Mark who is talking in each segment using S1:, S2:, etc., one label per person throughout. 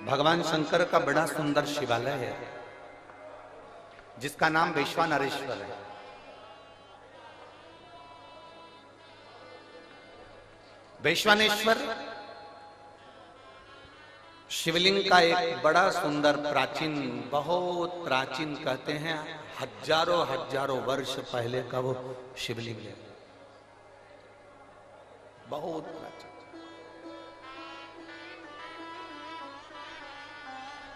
S1: भगवान शंकर का बड़ा सुंदर शिवालय है जिसका नाम वैश्वानरेश्वर है। वैश्वानेश्वर शिवलिंग का एक बड़ा सुंदर प्राचीन, बहुत प्राचीन कहते हैं, हजारों हजारों वर्ष पहले का वो शिवलिंग है, बहुत प्राचीन।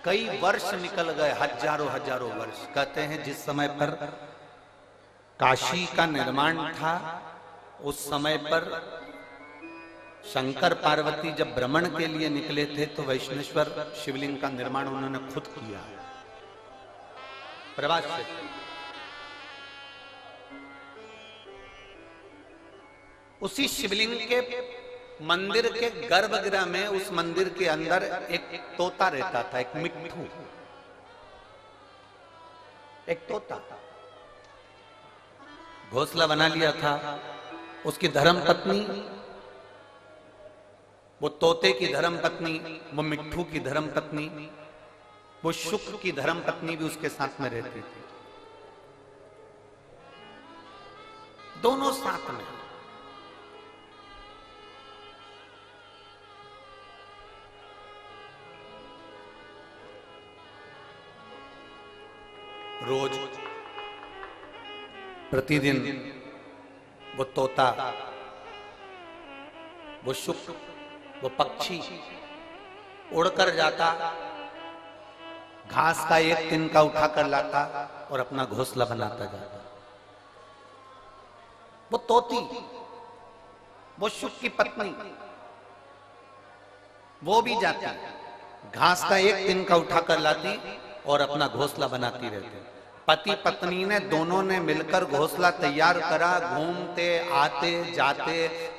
S1: कई वर्ष निकल गए, हजारों हजारों वर्ष। कहते हैं जिस समय पर काशी का निर्माण था उस समय पर शंकर पार्वती जब भ्रमण के लिए निकले थे तो वैश्वेश्वर शिवलिंग का निर्माण उन्होंने खुद किया प्रवास से। उसी शिवलिंग के मंदिर के गर्भगृह में, उस मंदिर के अंदर एक तोता रहता था, एक मिट्ठू, एक तोता घोंसला बना लिया था। उसकी धर्मपत्नी, वो तोते की धर्मपत्नी, वो मिट्ठू की धर्मपत्नी, वो शुक्र की धर्मपत्नी भी उसके साथ में रहती थी, दोनों साथ में। रोज प्रतिदिन वो तोता, वो शुक्र, वो पक्षी उड़कर जाता, घास का एक तिनका उठाकर लाता और अपना घोंसला बनाता जाता। वो तोती, वो शुक्र की पत्नी, वो भी जाती, घास का एक तिनका उठाकर लाती और अपना घोंसला बनाती रहती। पति पत्नी ने दोनों ने मिलकर घोंसला तैयार करा, घूमते आते जाते,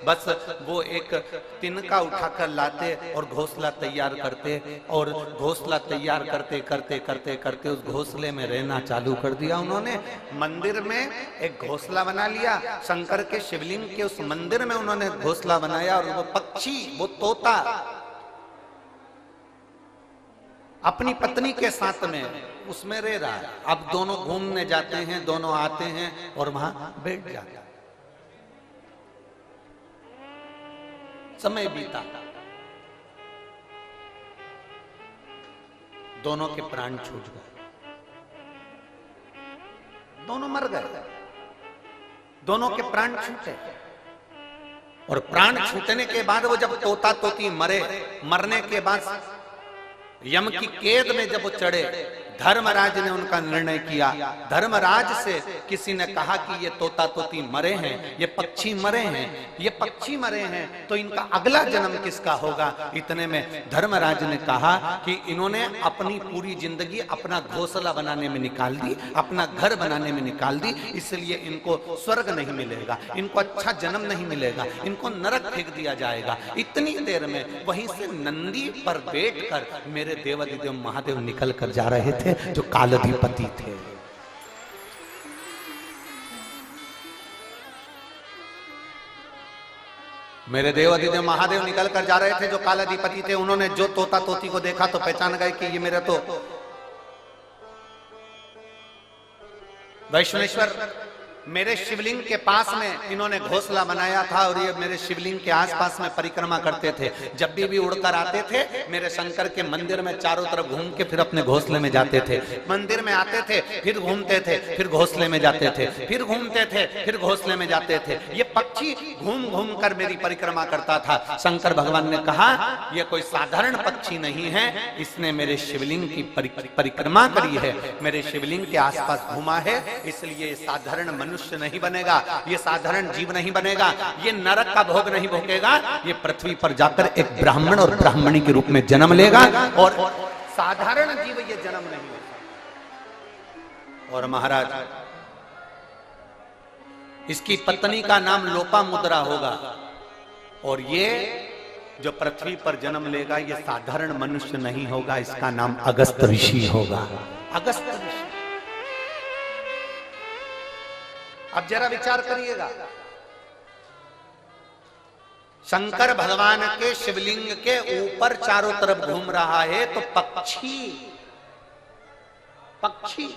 S1: बस वो एक तिनका उठाकर लाते और घोंसला तैयार करते, और घोंसला तैयार करते करते करते करते उस घोंसले में रहना चालू कर दिया उन्होंने। मंदिर में एक घोंसला बना लिया, शंकर के शिवलिंग के उस मंदिर में उन्होंने घोंसला बनाया, और वो पक्षी, वो तोता अपनी पत्नी के साथ में उसमें रह रहा है। अब दोनों घूमने जाते हैं, दोनों आते हैं और वहां बैठ जाते हैं। समय बीता, दोनों के प्राण छूट गए, दोनों मर गए, दोनों के प्राण छूटे। और प्राण छूटने के बाद वो जब तोता तोती मरे, मरने के बाद यम की कैद में जब वो चढ़े, धर्मराज ने उनका निर्णय किया। धर्मराज से किसी ने कहा कि ये तोता तोती मरे हैं, ये पक्षी मरे हैं, ये पक्षी मरे हैं, तो इनका अगला जन्म किसका होगा। इतने में धर्मराज ने कहा कि इन्होंने अपनी पूरी जिंदगी अपना घोंसला बनाने में निकाल दी, अपना घर बनाने में निकाल दी, इसलिए इनको स्वर्ग नहीं मिलेगा, इनको अच्छा जन्म नहीं मिलेगा, इनको नरक फेंक दिया जाएगा। इतनी देर में वहीं से नंदी पर बैठकर मेरे देवाधिदेव महादेव निकल कर जा रहे थे, जो कालाधिपति थे। मेरे देवाधिदेव महादेव निकल कर जा रहे थे, जो कालाधिपति थे। उन्होंने जो तोता तोती को देखा तो पहचान गए कि ये मेरा तो वैश्वेश्वर, मेरे शिवलिंग के पास में इन्होंने घोंसला बनाया था, और ये मेरे शिवलिंग के आसपास में परिक्रमा करते थे। जब भी उड़कर आते थे मेरे शंकर के मंदिर में चारों तरफ घूम के फिर अपने घोंसले में जाते थे। मंदिर में आते थे, फिर घूमते थे, फिर घोंसले में जाते थे, फिर घूमते थे, फिर घोंसले में जाते थे। ये पक्षी घूम घूम कर मेरी परिक्रमा करता था। शंकर भगवान ने कहा यह कोई साधारण पक्षी नहीं है, इसने मेरे शिवलिंग की परिक्रमा करी है, मेरे शिवलिंग के आसपास घूमा है, इसलिए साधारण मनुष्य नहीं बनेगा, ये साधारण जीव नहीं बनेगा, ये नरक का भोग नहीं भोगेगा, ये पृथ्वी पर जाकर एक ब्राह्मण और ब्राह्मणी के रूप में जन्म लेगा, और साधारण जीव ये जन्म नहीं लेगा। और महाराज, इसकी पत्नी का नाम लोपामुद्रा होगा, और ये जो पृथ्वी पर जन्म लेगा ये साधारण मनुष्य नहीं होगा, इसका नाम अगस्त ऋषि होगा। अगस्त ऋषि। अब जरा विचार करिएगा, शंकर भगवान के शिवलिंग के ऊपर चारों तरफ घूम रहा है, तो पक्षी पक्षी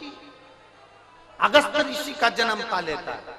S1: अगस्त ऋषि का जन्म पा लेता है।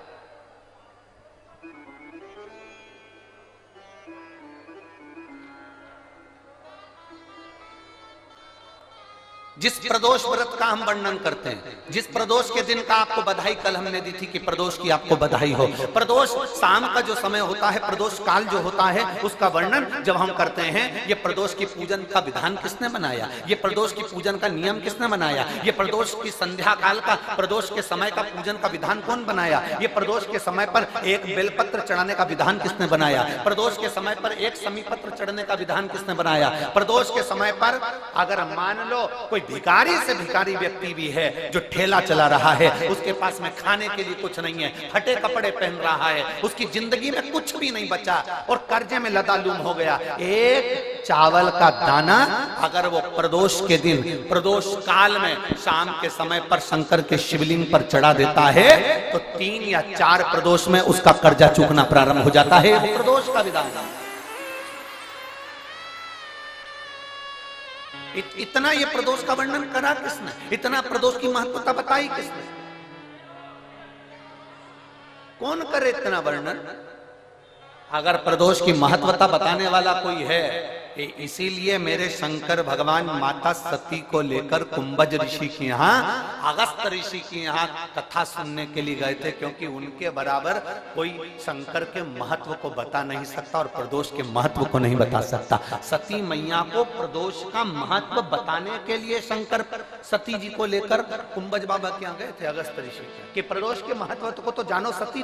S1: जिस प्रदोष व्रत का हम वर्णन करते हैं, जिस प्रदोष के दिन का आपको बधाई कल हमने दी थी कि प्रदोष की आपको बधाई हो, प्रदोष शाम का जो समय होता है, प्रदोष काल जो होता है, उसका वर्णन जब हम करते हैं, ये प्रदोष की पूजन का विधान किसने बनाया, ये प्रदोष की पूजन का नियम किसने बनाया, ये प्रदोष की संध्या काल का, प्रदोष के समय का पूजन का विधान कौन बनाया, ये प्रदोष के समय पर एक बेलपत्र चढ़ाने का विधान किसने बनाया, प्रदोष के समय पर एक समीपत्र चढ़ने का विधान किसने बनाया, प्रदोष के समय पर अगर मान लो कोई भिखारी से भिखारी व्यक्ति भी है जो ठेला चला रहा है, उसके पास में खाने के लिए कुछ नहीं है, फटे कपड़े पहन रहा है, उसकी जिंदगी में कुछ भी नहीं बचा और कर्जे में लदालूम हो गया, एक चावल का दाना अगर वो प्रदोष के दिन, प्रदोष काल में शाम के समय पर शंकर के शिवलिंग पर चढ़ा देता है, तो 3 या 4 प्रदोष में उसका कर्जा चूकना प्रारंभ हो जाता है। प्रदोष का विधान। इतना ये प्रदोष का वर्णन करा किसने, इतना प्रदोष की महत्वता बताई किसने, कौन करे इतना वर्णन। अगर प्रदोष की महत्वता बताने वाला कोई है, इसीलिए मेरे शंकर भगवान माता सती को लेकर कुंभज ऋषि के यहाँ, अगस्त ऋषि के यहाँ कथा सुनने के लिए गए थे, क्योंकि उनके बराबर कोई शंकर के महत्व को बता नहीं सकता और प्रदोष के महत्व को नहीं बता सकता। सती मैया को प्रदोष का महत्व बताने के लिए शंकर सती जी को लेकर कुंभज बाबा के यहाँ गए थे, अगस्त ऋषि, कि प्रदोष के महत्व को तो जानो सती,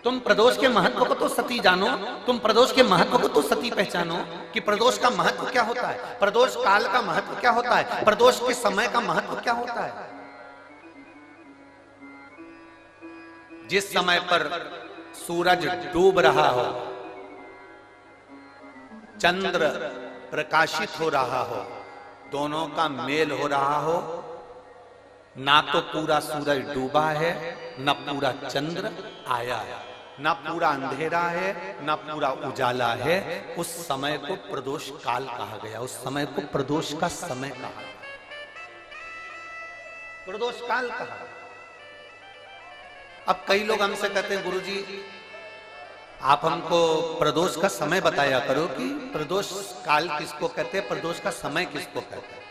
S1: तुम प्रदोष के महत्व को तो सती जानो, तुम प्रदोष के महत्व को तो सती पहचानो कि प्रदोष का महत्व क्या होता है, प्रदोष काल का महत्व क्या होता है, प्रदोष के समय का महत्व क्या होता है। जिस समय पर सूरज डूब रहा हो, चंद्र प्रकाशित हो रहा हो, दोनों का मेल हो रहा हो, ना तो पूरा सूरज डूबा है, ना पूरा चंद्र आया है, ना पूरा अंधेरा है, ना पूरा उजाला है, उस समय को प्रदोष काल कहा गया, उस समय को प्रदोष का समय कहा गया, प्रदोष काल कहा। अब कई लोग हमसे कहते हैं गुरुजी आप हमको प्रदोष का समय बताया करो कि प्रदोष काल किसको कहते हैं, प्रदोष का समय किसको कहते हैं।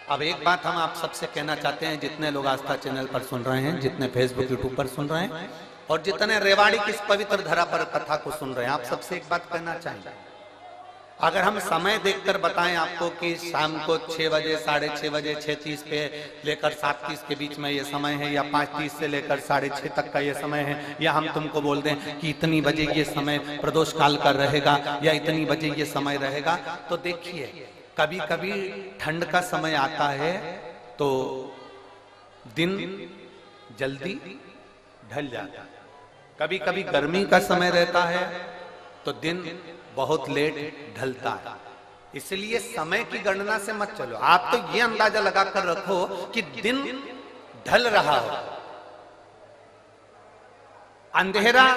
S1: अब एक बात हम आप सबसे कहना चाहते हैं, जितने लोग आस्था चैनल पर सुन रहे हैं, जितने फेसबुक यूट्यूब पर सुन रहे हैं और जितने रेवाड़ी की इस पवित्र धरा पर कथा को सुन रहे हैं, आप सबसे एक बात कहना चाहेंगे, अगर हम समय देखकर बताएं आपको कि शाम को 6 बजे, 6:30 बजे, 6:30 पे लेकर 7:30 के बीच में ये समय है, या 5:30 से लेकर 6:30 तक का ये समय है, या हम तुमको बोल दें कि इतनी बजे ये समय प्रदोष काल का रहेगा या इतनी बजे ये समय रहेगा, तो देखिए कभी कभी ठंड का समय आता है तो दिन जल्दी ढल जाता है, कभी कभी गर्मी का समय रहता है तो दिन बहुत लेट ढलता है। इसलिए समय की गणना से मत चलो, आप तो ये अंदाजा लगाकर रखो कि दिन ढल रहा हो, अंधेरा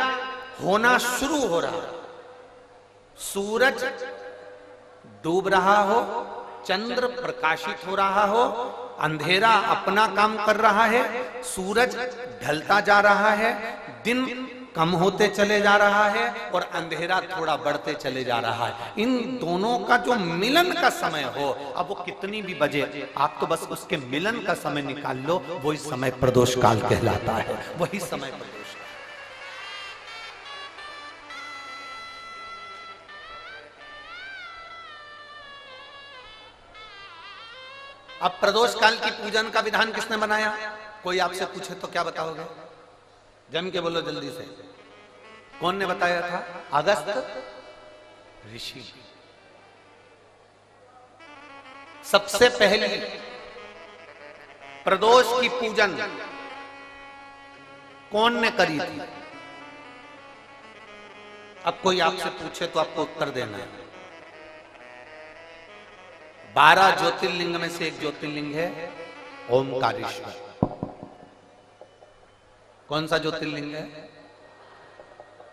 S1: होना शुरू हो रहा, सूरज डूब रहा हो, चंद्र प्रकाशित हो रहा हो, अंधेरा अपना काम कर रहा है, सूरज ढलता जा रहा है, दिन कम होते चले जा रहा है और अंधेरा थोड़ा बढ़ते चले जा रहा है। इन दोनों का जो मिलन का समय हो, अब वो कितनी भी बजे, आप तो बस उसके मिलन का समय निकाल लो, वही समय प्रदोष काल कहलाता है, वही समय प्रदोष। अब प्रदोष काल की पूजन का विधान किसने बनाया, कोई आपसे पूछे तो क्या बताओगे, जम के बोलो जल्दी से, कौन ने बताया था, अगस्त ऋषि। सबसे पहली प्रदोष की पूजन कौन ने करी थी। अब कोई आपसे पूछे तो आपको उत्तर देना है। 12 ज्योतिर्लिंग में से एक ज्योतिर्लिंग है ओमकारेश्वर। कौन सा ज्योतिर्लिंग है?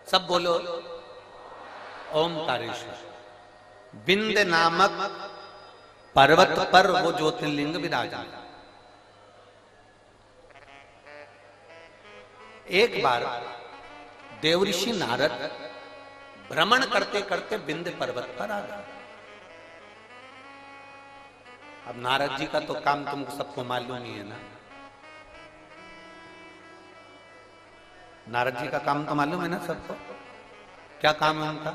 S1: सब बोलो। ओमकारेश्वर। विंध्य नामक पर्वत पर वो ज्योतिर्लिंग विराजमान। एक बार देवऋषि नारद भ्रमण करते करते विंध्य पर्वत पर आ गए। अब नारद जी का तो काम तुमको सबको मालूम ही है ना। नारद जी का काम तो मालूम है ना सबको। क्या काम है उनका?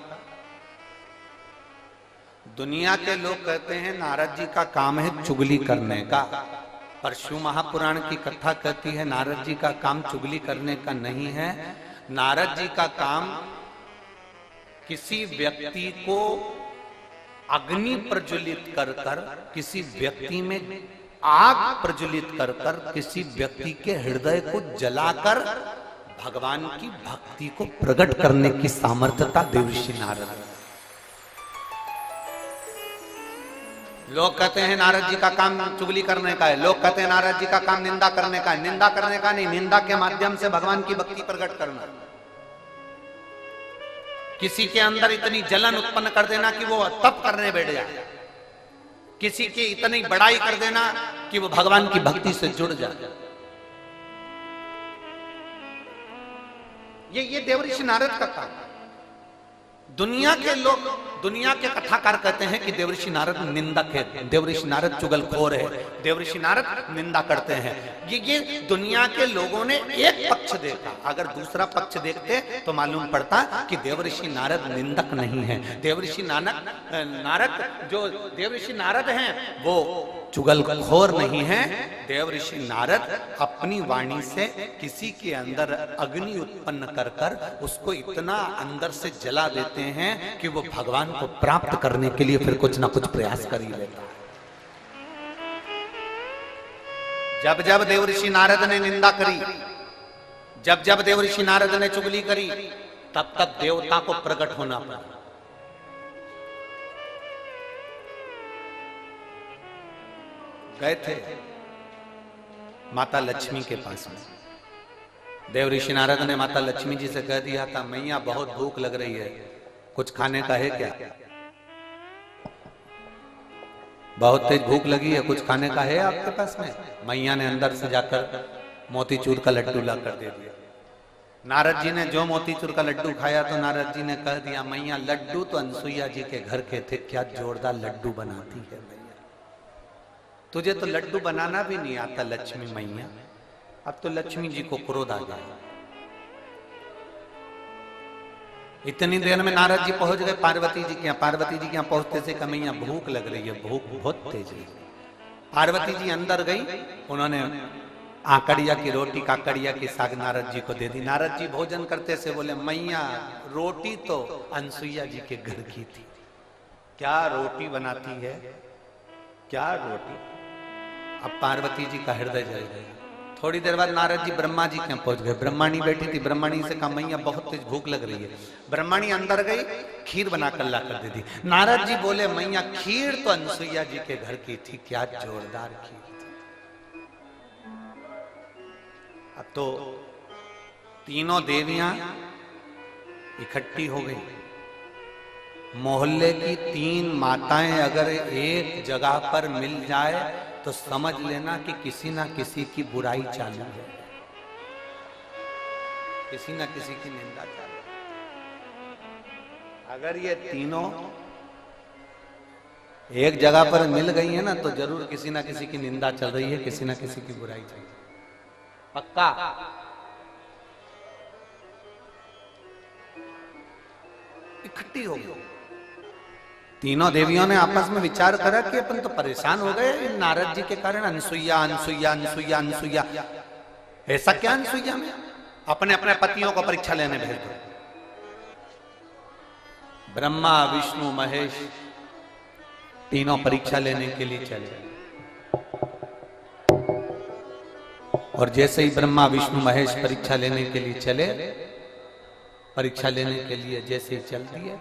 S1: दुनिया के लोग कहते हैं नारद जी का काम है चुगली करने का, पर शिव महापुराण की कथा कहती है नारद जी का काम चुगली करने का नहीं है। नारद जी का काम किसी व्यक्ति को अग्नि प्रज्वलित कर कर, किसी व्यक्ति में आग प्रज्वलित कर कर, किसी व्यक्ति के हृदय को जलाकर भगवान की भक्ति को प्रकट करने की सामर्थ्यता देवऋषि नारद। लोग कहते हैं नारद जी का काम चुगली करने का है, लोग कहते हैं नारद जी का काम निंदा करने का है। निंदा करने का नहीं, निंदा के माध्यम से भगवान की भक्ति प्रकट करना। किसी के अंदर इतनी जलन उत्पन्न कर देना कि वो तप करने बैठ जाए, किसी की इतनी बड़ाई कर देना कि वो भगवान की भक्ति से जुड़ जाए। ये देवऋषि नारद का काम। दुनिया के लोग, दुनिया के कथाकार कहते हैं कि देवऋषि नारद निंदक है, देवऋषि नारद चुगलखोर है, देवऋषि नारद निंदा करते हैं। ये दुनिया के लोगों ने एक पक्ष देखा। अगर दूसरा पक्ष देखते तो मालूम पड़ता कि देवऋषि नारद निंदक नहीं है। देवऋषि नारद जो देवऋषि नारद हैं वो चुगलखोर नहीं है। देवऋषि नारद अपनी वाणी से किसी के अंदर अग्नि उत्पन्न कर कर उसको इतना अंदर से जला देते हैं कि वो भगवान को प्राप्त करने के लिए फिर कुछ ना कुछ प्रयास कर ही लेता है। जब जब देवऋषि नारद ने निंदा करी, जब जब देवऋषि नारद ने चुगली करी, तब तक देवता को प्रकट होना पड़ा। गए थे माता लक्ष्मी के पास में। देवऋषि नारद ने माता लक्ष्मी जी से कह दिया था, मैया बहुत भूख लग रही है, कुछ खाने का है क्या? बहुत तेज भूख लगी है, कुछ खाने का है आपके पास में? मैया ने अंदर से जाकर मोतीचूर का लड्डू ला कर दे दिया। नारद जी ने जो मोतीचूर का लड्डू खाया तो नारद जी ने कह दिया, मैया लड्डू तो अनसुईया जी के घर के थे, क्या जोरदार लड्डू बनाती है मैया, तुझे तो लड्डू बनाना भी नहीं आता लक्ष्मी मैया। अब तो लक्ष्मी जी को क्रोध आ गया। इतनी देर में नारद जी पहुंच गए पार्वती जी के यहाँ। पार्वती जी के यहाँ पहुंचते से कहा, मैया भूख लग रही है, भूख बहुत तेज है। पार्वती जी अंदर गई, उन्होंने आकड़िया की रोटी, काकड़िया की साग नारद जी को दे दी। नारद जी भोजन करते से बोले, मैया रोटी तो अनसुईया जी के घर की थी, क्या रोटी बनाती है, क्या रोटी। अब पार्वती जी का हृदय जल गया। थोड़ी देर बाद नारद जी ब्रह्मा जी के यहाँ पहुंच गए। ब्रह्माणी बैठी थी, ब्रह्माणी से कहा, मैया बहुत तेज भूख लग रही है। ब्रह्माणी अंदर गई, खीर बनाकर ला कर दे दी। नारद जी बोले, मैया खीर तो अनसुईया जी के घर की थी, क्या जोरदार खीर थी। अब तो तीनों देवियां इकट्ठी हो गई। मोहल्ले की 3 माताएं अगर एक जगह पर मिल जाए तो समझ लेना कि किसी ना किसी की बुराई चालू है, किसी ना किसी की निंदा चालू है। अगर ये तीनों एक जगह पर मिल गई है ना तो जरूर किसी ना किसी की निंदा चल रही है, किसी ना किसी की बुराई चल रही है, पक्का। इकट्ठी हो गई। तीनों देवियों ने आपस में विचार करा कि अपन तो परेशान हो गए नारद जी के कारण। अनसुईया अनसुईया अनसुईया अनसुईया, ऐसा क्या अनसुईया में? अपने अपने पतियों को परीक्षा लेने भेज दो। ब्रह्मा विष्णु महेश तीनों परीक्षा लेने के लिए चले। और जैसे ही ब्रह्मा विष्णु महेश परीक्षा लेने के लिए चले, परीक्षा लेने के लिए जैसे ही चल दिए,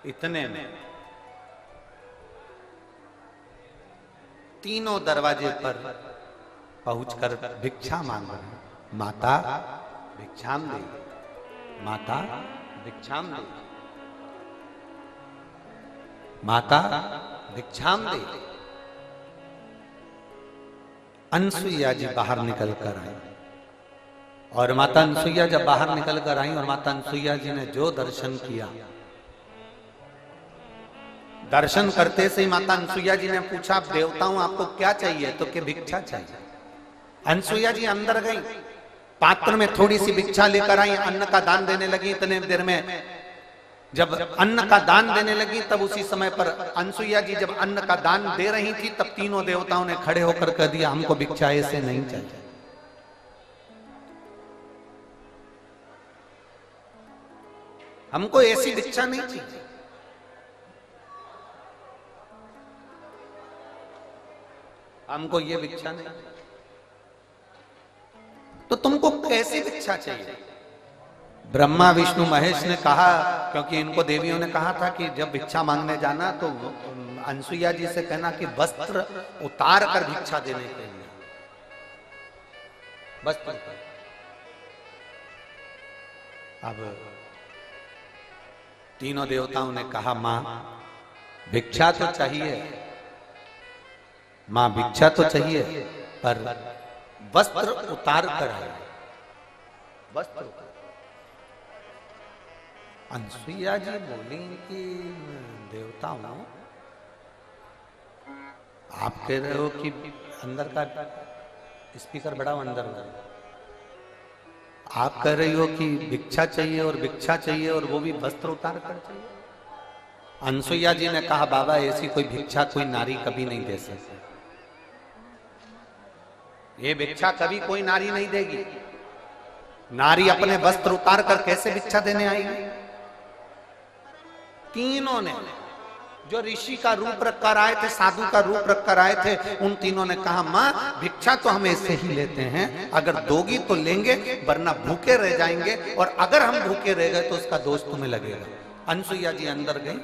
S1: इतने में तीनों दरवाजे पर पहुंचकर भिक्षा मांग रहे हैं, माता भिक्षाम दे, माता भिक्षाम दे, माता भिक्षाम दे। अनसुईया जी बाहर निकल कर आई और माता अनसुईया जब बाहर निकल कर आई और माता अनसुईया जी ने जो दर्शन किया, दर्शन करते से ही माता अनसुईया जी ने पूछा, देवताओं आपको क्या चाहिए? तो कि भिक्षा चाहिए। अनसुईया जी अंदर गई, पात्र में थोड़ी सी भिक्षा लेकर आई, अन्न का दान देने लगी। इतने देर में जब अन्न का दान देने लगी, तब उसी समय पर अनसुईया जी जब अन्न का दान दे रही थी, तब तीनों देवताओं ने खड़े होकर कह दिया, हमको भिक्षा ऐसे नहीं चाहिए। हमको ऐसी भिक्षा नहीं चाहिए। हमको ये भिक्षा नहीं, तो तुमको कैसी भिक्षा चाहिए? ब्रह्मा विष्णु महेश ने कहा, क्योंकि इनको देवियों ने कहा था कि जब भिक्षा मांगने जाना तो अनसुईया जी से कहना कि वस्त्र उतार कर भिक्षा देने के लिए, वस्त्र। अब तीनों देवताओं ने कहा, मां भिक्षा तो चाहिए, मां भिक्षा तो चाहिए, पर वस्त्र उतार कर आए, वस्त्र। अनसुईया जी बोली कि देवताओं, आप कह रहे हो कि अंदर का स्पीकर बढ़ाओ, अंदर आप कह रही हो कि भिक्षा चाहिए और भिक्षा चाहिए और वो भी वस्त्र उतार कर चाहिए। अनसुईया जी ने कहा, बाबा ऐसी कोई भिक्षा कोई नारी कभी नहीं दे सकती, ये भिक्षा कभी कोई नारी नहीं देगी। नारी अपने वस्त्र उतार कर कैसे भिक्षा देने आएगी? तीनों ने, जो ऋषि का रूप रखकर आए थे, साधु का रूप रखकर आए थे, उन तीनों ने कहा, मां भिक्षा तो हम ऐसे ही लेते हैं, अगर दोगी तो लेंगे, वरना भूखे रह जाएंगे, और अगर हम भूखे रह गए तो उसका दोष तुम्हें लगेगा। अनसुईया जी अंदर गई।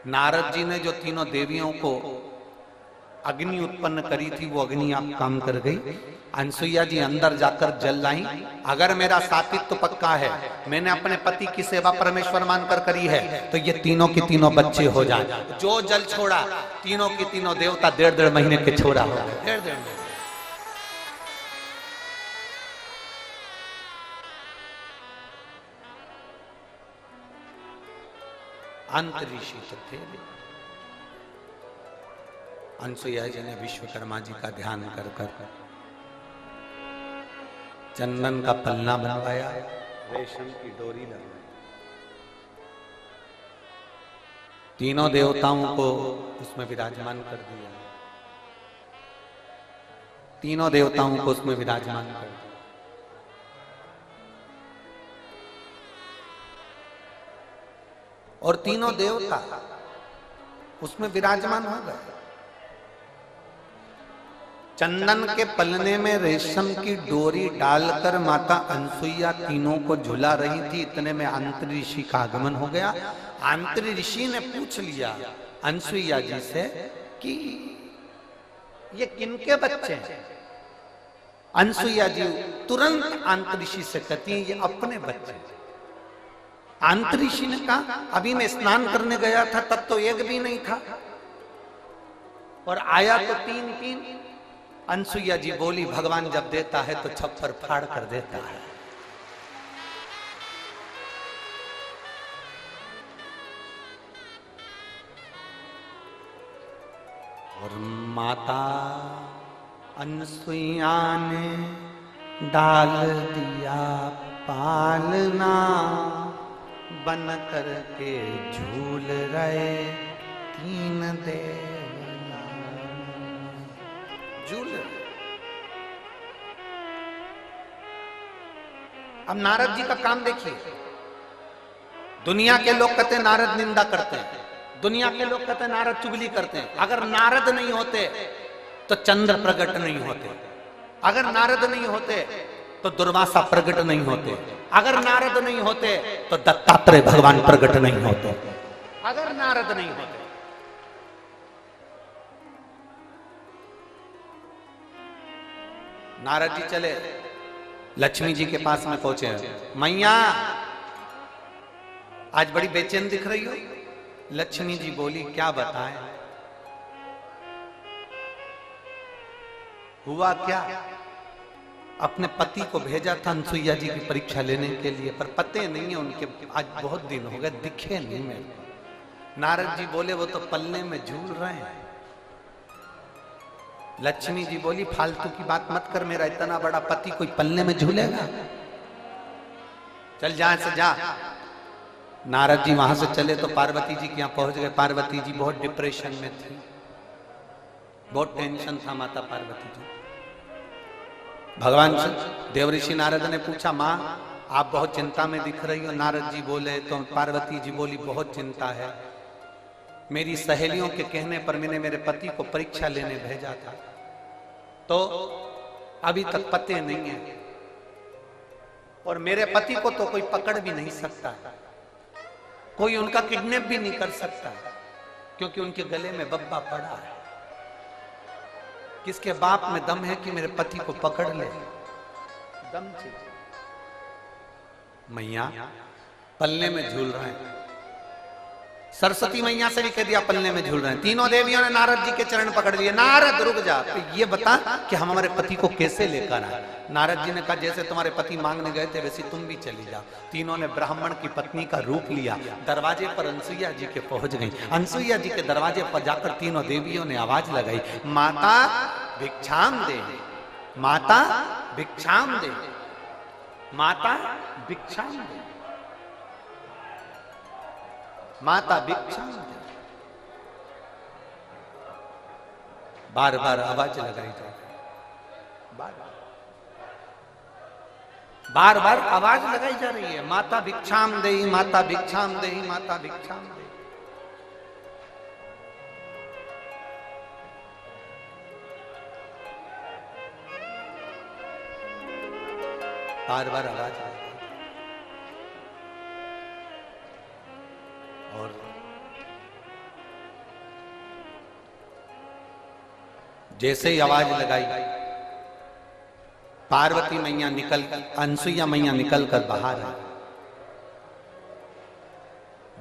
S1: नारद जी ने जो तीनों देवियों को अग्नि उत्पन्न करी थी, वो अग्नि आप काम कर गई। अनसुईया जी अंदर जाकर जल लाई। अगर मेरा सातित्व पक्का है, मैंने अपने पति की सेवा परमेश्वर मानकर करी है, तो ये तीनों की तीनों बच्चे हो जाए। जो जल छोड़ा, तीनों की तीनों देवता 1.5 महीने के छोड़ा हो गए, 1.5 महीने। अंत ऋषि तो थे। अनसुईया जी ने विश्वकर्मा जी का ध्यान कर कर चंदन का पलना बनवाया, रेशम की डोरी लगाई, तीनों देवताओं को उसमें विराजमान कर दिया, तीनों देवताओं को उसमें विराजमान कर दिया। और तीनों देवता उसमें विराजमान हो गए। चंदन के पलने में रेशम की डोरी डालकर माता अनसुईया तीनों को झुला रही थी। इतने में अंतरी ऋषि का आगमन हो गया। अंतरी ऋषि ने पूछ लिया अनसुईया जी से कि ये किनके बच्चे हैं? अनसुईया जी तुरंत अंतरी ऋषि से कहती हैं, ये अपने बच्चे हैं। अंतरी ऋषि ने कहा, अभी मैं स्नान करने गया था, तब तो एक भी नहीं था, और आया तो 3-3। अनसुईया जी बोली, भगवान जब देता है तो छप्पर फाड़ कर देता है। और माता अनसुईया ने डाल दिया पालना, बन करके झूल रहे 3 देवता, झूल। अब नारद जी का काम देखिए। दुनिया के लोग कहते हैं नारद निंदा करते हैं, दुनिया के लोग कहते हैं नारद चुगली करते हैं। अगर नारद नहीं होते तो चंद्र प्रकट नहीं होते, अगर नारद नहीं होते तो दुर्वासा प्रकट नहीं होते, अगर नारद नहीं होते तो दत्तात्रेय भगवान प्रकट नहीं होते, अगर नारद नहीं होते। नारद जी चले, लक्ष्मी जी के पास में पहुंचे। मैया आज बड़ी बेचैन दिख रही हो। लक्ष्मी जी बोली, क्या बताएं, हुआ क्या? अपने पति को भेजा था अनसुईया जी की परीक्षा लेने के लिए, पर पते नहीं है उनके, आज बहुत दिन हो गए, दिखे नहीं मेरे को। नारद जी बोले, वो तो पलने में झूल रहे हैं। लक्ष्मी जी बोली, फालतू की बात मत कर, मेरा इतना बड़ा पति कोई पलने में झूलेगा? चल जा से जा। नारद जी वहां से चले तो पार्वती जी के यहाँ पहुंच गए। पार्वती जी बहुत डिप्रेशन में थी, बहुत टेंशन था माता पार्वती जी। भगवान देवऋषि नारद ने पूछा, माँ आप बहुत चिंता में दिख रही हो। नारद जी बोले तो पार्वती जी बोली, बहुत चिंता है, मेरी सहेलियों के कहने पर मैंने मेरे पति को परीक्षा लेने भेजा था, तो अभी तक पते नहीं है, और मेरे पति को तो कोई पकड़ भी नहीं सकता, कोई उनका किडनैप भी नहीं कर सकता, क्योंकि उनके गले में बब्बा पड़ा है। किसके बाप में दम है कि मेरे पति को पकड़ ले? दम चाहिए। मैया पल्ले में झूल रहे हैं। सरस्वती मैया से भी कह दिया पल्ले में झूल रहे हैं। तीनों देवियों ने नारद जी के चरण पकड़ लिए। नारद रुक जा, तो ये बता कि हम हमारे पति को कैसे लेकर आए? नारद जी ने कहा, जैसे तुम्हारे पति मांगने गए थे वैसे तुम भी चली जाओ। तीनों ने ब्राह्मण की पत्नी का रूप लिया, दरवाजे पर अनसुईया जी के पहुंच गई। अनसुईया जी के दरवाजे पर जाकर तीनों देवियों ने आवाज लगाई, माता भिक्षाम दे, माता भिक्षाम दे, माता भिक्षाम दे, माता भिक्षाम दे। बार बार आवाज लगाई जा रही, बार बार आवाज लगाई जा रही है, माता भिक्षाम दे, माता भिक्षाम दे, माता भिक्षाम दे। बार बार आवाज लगाई। और जैसे ही आवाज लगाई, पार्वती मैया निकल, अनसुईया मैया निकल कर बाहर आई।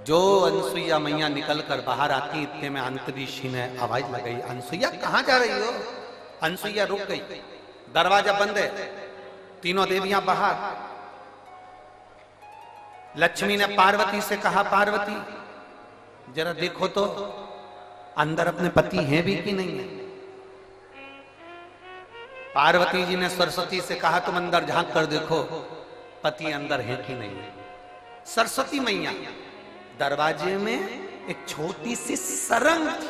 S1: जो अनसुईया मैया निकल कर बाहर आती, इतने में अंतरीक्षी ने आवाज लगाई, अनसुईया कहां जा रही हो? अनसुईया रुक गई, दरवाजा बंद है, तीनों देवियां बाहर। लक्ष्मी ने पार्वती से कहा, पार्वती जरा देखो तो अंदर अपने पति हैं भी कि नहीं है? पार्वती जी ने सरस्वती से कहा, तुम अंदर झांक कर देखो पति अंदर है कि नहीं है। सरस्वती मैया दरवाजे में एक छोटी सी सरंग थी,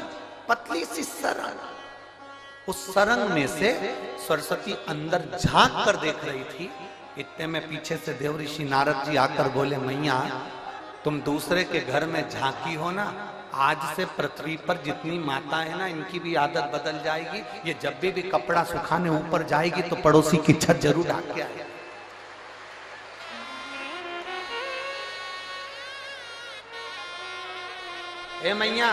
S1: पतली सी सरंग, उस सरंग में से सरस्वती अंदर झांक कर देख रही थी। इतने में पीछे से देवऋषि नारद जी आकर बोले, मैया तुम दूसरे के घर में झांकी हो ना, आज से पृथ्वी पर जितनी माता है ना, इनकी भी आदत बदल जाएगी। ये जब भी कपड़ा सुखाने ऊपर जाएगी तो पड़ोसी की छत जरूर ढाक के आए। ए मैया,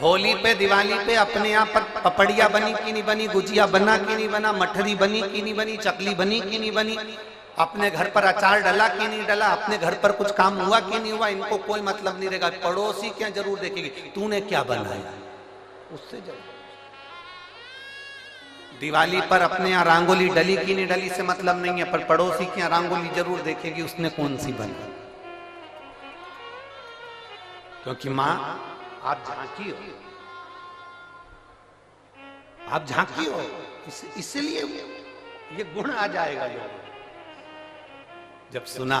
S1: होली पे दिवाली पे अपने यहाँ पर पपड़िया बनी कि नहीं बनी, गुजिया बना कि नहीं बना, मठरी बनी कि नहीं बनी, चकली बनी कि नहीं बनी, अपने घर पर अचार डला कि नहीं डला, अपने घर पर कुछ काम हुआ कि नहीं हुआ, इनको कोई मतलब नहीं रहेगा। पड़ोसी क्या जरूर देखेगी तूने क्या बनाया, उससे जरूर। दिवाली पर अपने यहाँ रंगोली डली कि नहीं डली से मतलब नहीं है, पर पड़ोसी की रंगोली जरूर देखेगी उसने कौन सी बनी। क्योंकि माँ आप झांकी हो, आप झांकी हो, इसलिए ये गुण आ जाएगा। जब सुना